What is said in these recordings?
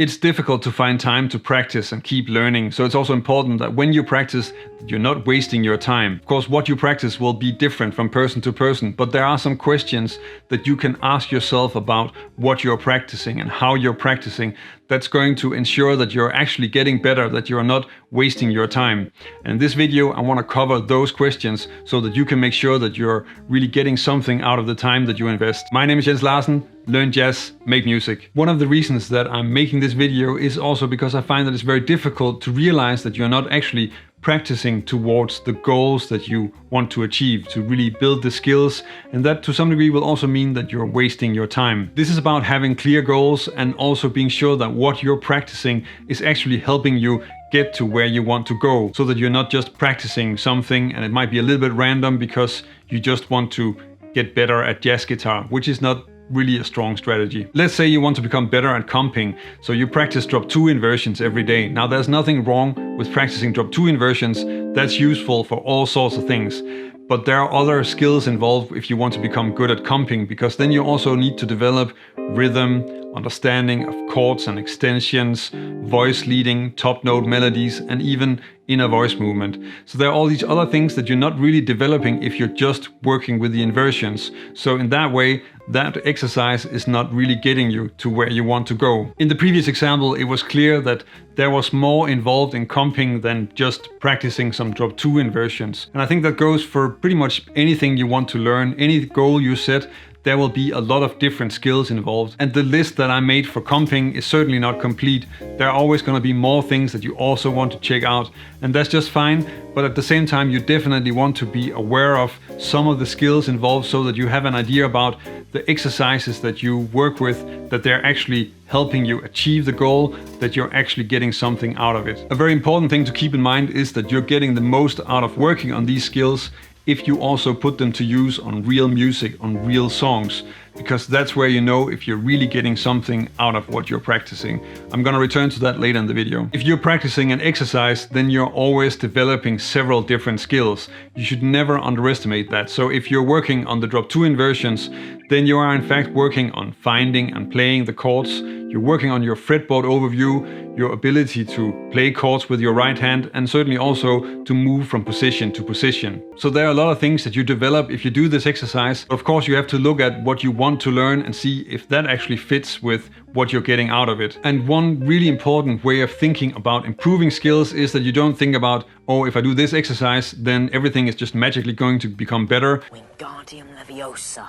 It's difficult to find time to practice and keep learning, so it's also important that when you practice, you're not wasting your time. Of course, what you practice will be different from person to person, but there are some questions that you can ask yourself about what you're practicing and how you're practicing that's going to ensure that you're actually getting better, that you're not wasting your time. And in this video, I want to cover those questions so that you can make sure that you're really getting something out of the time that you invest. My name is Larsen. Learn jazz, make music. One of the reasons that I'm making this video is also because I find that it's very difficult to realize that you're not actually practicing towards the goals that you want to achieve, to really build the skills, and that to some degree will also mean that you're wasting your time. This is about having clear goals and also being sure that what you're practicing is actually helping you get to where you want to go, so that you're not just practicing something and it might be a little bit random because you just want to get better at jazz guitar, which is not really a strong strategy. Let's say you want to become better at comping, so you practice drop 2 inversions every day. Now there's nothing wrong with practicing drop 2 inversions, that's useful for all sorts of things. But there are other skills involved if you want to become good at comping, because then you also need to develop rhythm, understanding of chords and extensions, voice leading, top note melodies, and even inner voice movement. So there are all these other things that you're not really developing if you're just working with the inversions. So in that way, that exercise is not really getting you to where you want to go. In the previous example, it was clear that there was more involved in comping than just practicing some drop 2 inversions. And I think that goes for pretty much anything you want to learn, any goal you set. There will be a lot of different skills involved. And the list that I made for comping is certainly not complete. There are always going to be more things that you also want to check out, and that's just fine. But at the same time, you definitely want to be aware of some of the skills involved so that you have an idea about the exercises that you work with, that they're actually helping you achieve the goal, that you're actually getting something out of it. A very important thing to keep in mind is that you're getting the most out of working on these skills if you also put them to use on real music, on real songs, because that's where you know if you're really getting something out of what you're practicing. I'm gonna return to that later in the video. If you're practicing an exercise, then you're always developing several different skills. You should never underestimate that. So if you're working on the drop 2 inversions, then you are in fact working on finding and playing the chords. You're working on your fretboard overview, your ability to play chords with your right hand, and certainly also to move from position to position. So there are a lot of things that you develop if you do this exercise. Of course, you have to look at what you want to learn and see if that actually fits with what you're getting out of it. And one really important way of thinking about improving skills is that you don't think about, oh, if I do this exercise, then everything is just magically going to become better. Wingardium Leviosa.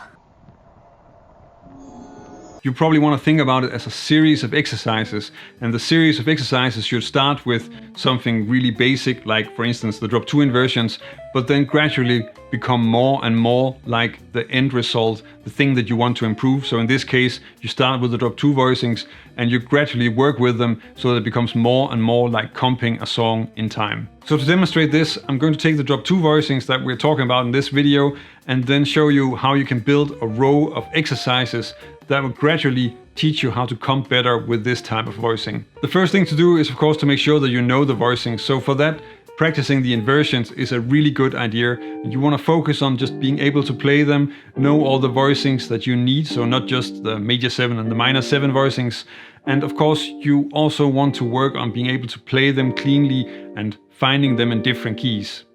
You probably want to think about it as a series of exercises, and the series of exercises should start with something really basic, like for instance the drop 2 inversions, but then gradually become more and more like the end result, the thing that you want to improve. So in this case, you start with the drop 2 voicings and you gradually work with them so that it becomes more and more like comping a song in time. So to demonstrate this, I'm going to take the drop 2 voicings that we're talking about in this video and then show you how you can build a row of exercises that will gradually teach you how to comp better with this type of voicing. The first thing to do is of course to make sure that you know the voicings. So for that, practicing the inversions is a really good idea. You want to focus on just being able to play them, know all the voicings that you need, so not just the major 7 and the minor 7 voicings. And of course, you also want to work on being able to play them cleanly and finding them in different keys.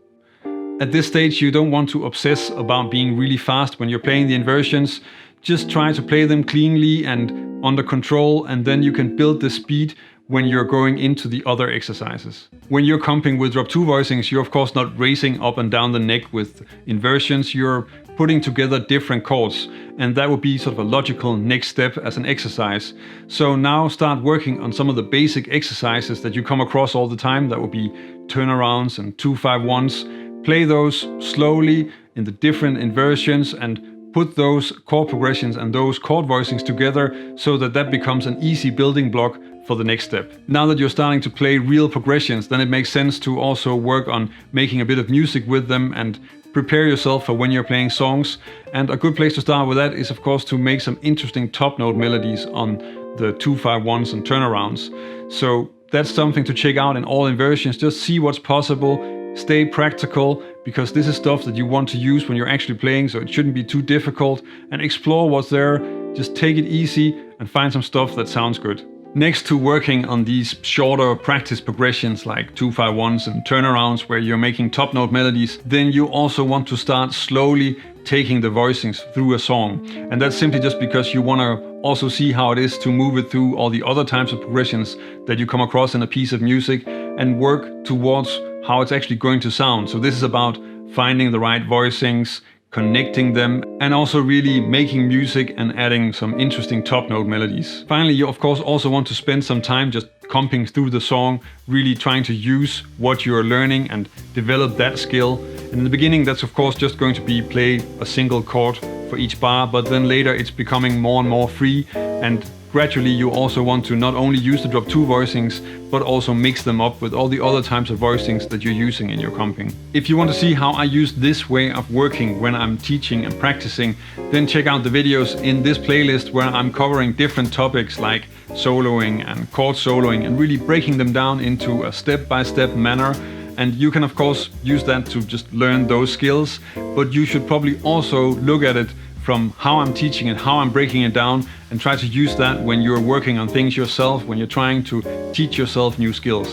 At this stage, you don't want to obsess about being really fast when you're playing the inversions. Just try to play them cleanly and under control, and then you can build the speed when you're going into the other exercises. When you're comping with drop 2 voicings, you're of course not racing up and down the neck with inversions, you're putting together different chords, and that would be sort of a logical next step as an exercise. So now start working on some of the basic exercises that you come across all the time. That would be turnarounds and 2-5-1s. Play those slowly in the different inversions and put those chord progressions and those chord voicings together so that that becomes an easy building block for the next step. Now that you're starting to play real progressions, then it makes sense to also work on making a bit of music with them and prepare yourself for when you're playing songs. And a good place to start with that is of course to make some interesting top note melodies on the 2-5-1s and turnarounds. So that's something to check out in all inversions. Just see what's possible, stay practical, because this is stuff that you want to use when you're actually playing, so it shouldn't be too difficult, and explore what's there. Just take it easy and find some stuff that sounds good. Next to working on these shorter practice progressions like 2-5-1s and turnarounds where you're making top note melodies, then you also want to start slowly taking the voicings through a song. And that's simply just because you want to also see how it is to move it through all the other types of progressions that you come across in a piece of music and work towards how it's actually going to sound. So this is about finding the right voicings, connecting them, and also really making music and adding some interesting top note melodies. Finally, you of course also want to spend some time just comping through the song, really trying to use what you're learning and develop that skill. And in the beginning, that's of course just going to be play a single chord for each bar, but then later it's becoming more and more free, and gradually you also want to not only use the drop 2 voicings, but also mix them up with all the other types of voicings that you're using in your comping. If you want to see how I use this way of working when I'm teaching and practicing, then check out the videos in this playlist where I'm covering different topics like soloing and chord soloing and really breaking them down into a step-by-step manner. And you can of course use that to just learn those skills, but you should probably also look at it from how I'm teaching and how I'm breaking it down, and try to use that when you're working on things yourself, when you're trying to teach yourself new skills.